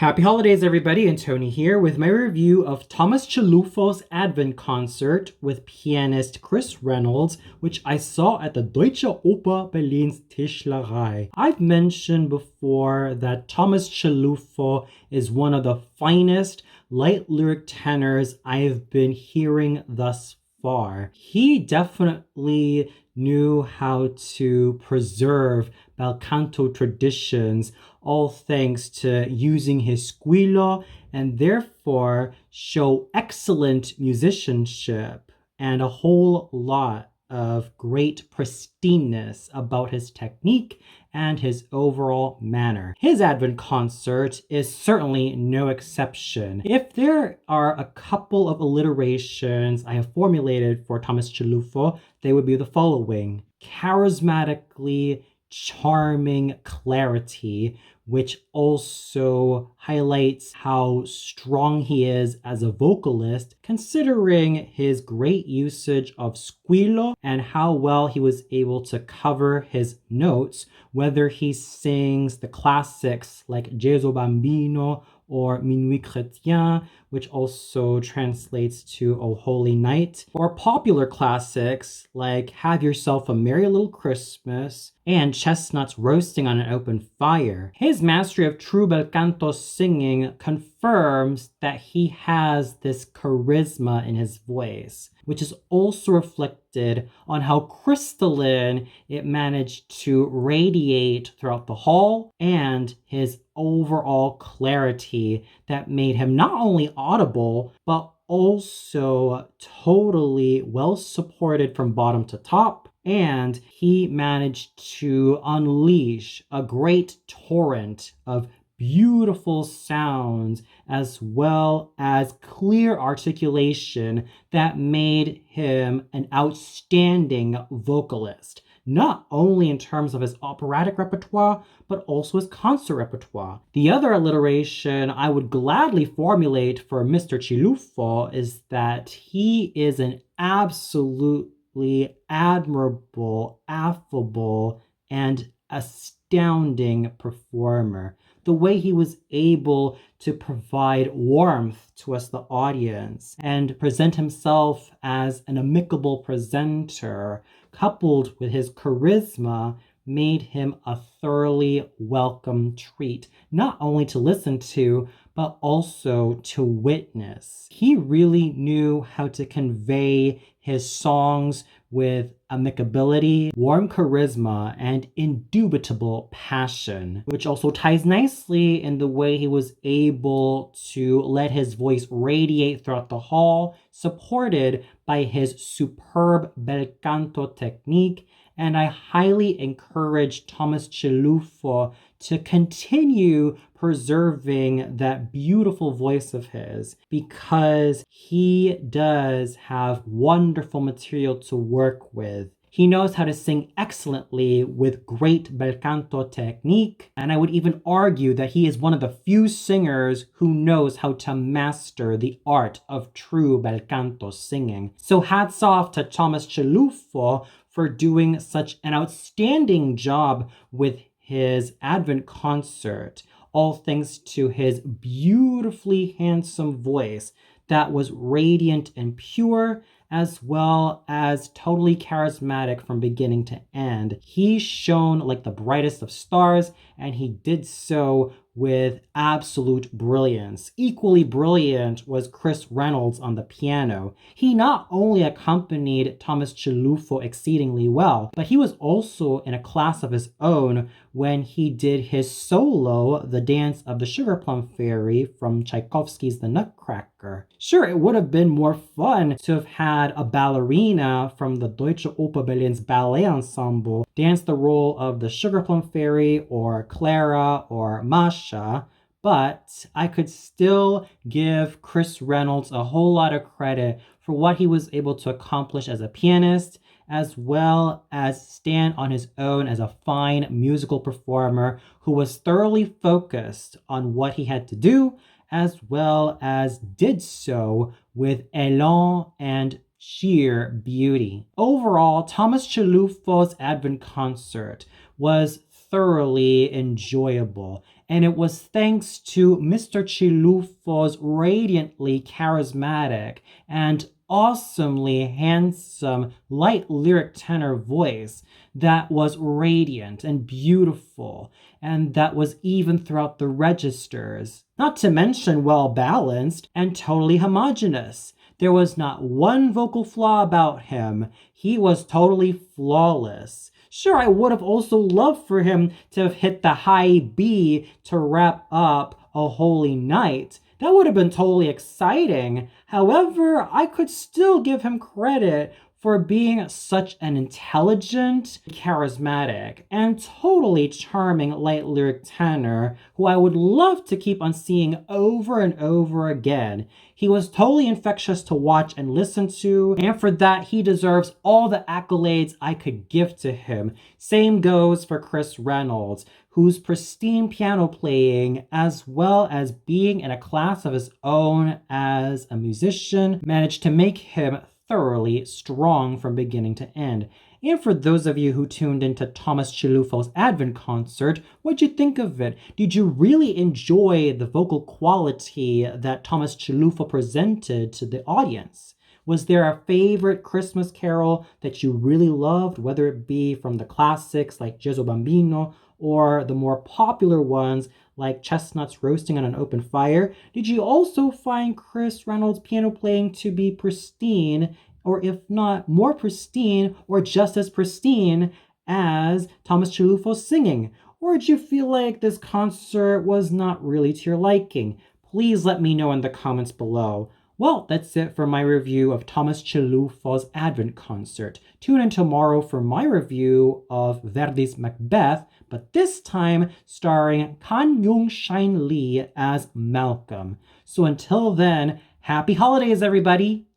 Happy holidays, everybody, and Tony here with my review of Thomas Cilluffo's Advent Concert with pianist Chris Reynolds, which I saw at the Deutsche Oper Berlin's Tischlerei. I've mentioned before that Thomas Cilluffo is one of the finest light lyric tenors I've been hearing thus far. He definitely knew how to preserve Bel Canto traditions, all thanks to using his squillo, and therefore show excellent musicianship and a whole lot of great pristineness about his technique and his overall manner. His Advent Concert is certainly no exception. If there are a couple of alliterations I have formulated for Thomas Cilluffo, they would be the following: charismatically charming clarity, which also highlights how strong he is as a vocalist, considering his great usage of squillo and how well he was able to cover his notes, whether he sings the classics like Gesù Bambino or Minuit Chrétien, which also translates to O Holy Night, or popular classics like Have Yourself a Merry Little Christmas and Chestnuts Roasting on an Open Fire. His mastery of true bel canto singing confirms that he has this charisma in his voice, which is also reflected on how crystalline it managed to radiate throughout the hall, and his overall clarity that made him not only audible, but also totally well supported from bottom to top. And he managed to unleash a great torrent of beautiful sounds as well as clear articulation that made him an outstanding vocalist, not only in terms of his operatic repertoire, but also his concert repertoire. The other alliteration I would gladly formulate for Mr. Cilluffo is that he is an absolutely admirable, affable, and astounding performer. The way he was able to provide warmth to us, the audience, and present himself as an amicable presenter, coupled with his charisma, made him a thoroughly welcome treat, not only to listen to, but also to witness. He really knew how to convey his songs with amicability, warm charisma, and indubitable passion, which also ties nicely in the way he was able to let his voice radiate throughout the hall, supported by his superb bel canto technique. And I highly encourage Thomas Cilluffo to continue preserving that beautiful voice of his, because he does have wonderful material to work with. He knows how to sing excellently with great bel canto technique, and I would even argue that he is one of the few singers who knows how to master the art of true bel canto singing. So hats off to Thomas Cilluffo for doing such an outstanding job with his Advent Concert, all thanks to his beautifully handsome voice that was radiant and pure, as well as totally charismatic from beginning to end. He shone like the brightest of stars, and he did so with absolute brilliance. Equally brilliant was Chris Reynolds on the piano. He not only accompanied Thomas Cilluffo exceedingly well, but he was also in a class of his own when he did his solo, The Dance of the Sugar Plum Fairy from Tchaikovsky's The Nutcracker. Sure, it would have been more fun to have had a ballerina from the Deutsche Oper Berlin's ballet ensemble dance the role of the Sugar Plum Fairy or Clara or Masha, but I could still give Chris Reynolds a whole lot of credit for what he was able to accomplish as a pianist, as well as stand on his own as a fine musical performer who was thoroughly focused on what he had to do, as well as did so with élan and sheer beauty. Overall, Thomas Cilluffo's Advent Concert was thoroughly enjoyable. And it was thanks to Mr. Cilluffo's radiantly charismatic and awesomely handsome light lyric tenor voice that was radiant and beautiful, and that was even throughout the registers. Not to mention well balanced and totally homogeneous. There was not one vocal flaw about him. He was totally flawless. Sure, I would have also loved for him to have hit the high B to wrap up A Holy Night. That would have been totally exciting. However, I could still give him credit for being such an intelligent, charismatic, and totally charming light lyric tenor who I would love to keep on seeing over and over again. He was totally infectious to watch and listen to, and for that he deserves all the accolades I could give to him. Same goes for Chris Reynolds, whose pristine piano playing, as well as being in a class of his own as a musician, managed to make him thoroughly strong from beginning to end. And for those of you who tuned into Thomas Cilluffo's Advent concert, what'd you think of it? Did you really enjoy the vocal quality that Thomas Cilluffo presented to the audience? Was there a favorite Christmas carol that you really loved, whether it be from the classics like Gesù Bambino or the more popular ones like Chestnuts Roasting on an Open Fire? Did you also find Chris Reynolds' piano playing to be pristine, or if not more pristine, or just as pristine as Thomas Cilluffo's singing? Or did you feel like this concert was not really to your liking? Please let me know in the comments below. Well, that's it for my review of Thomas Cilluffo's Advent concert. Tune in tomorrow for my review of Verdi's Macbeth, but this time starring Kan Yung-shine Lee as Malcolm. So until then, happy holidays, everybody!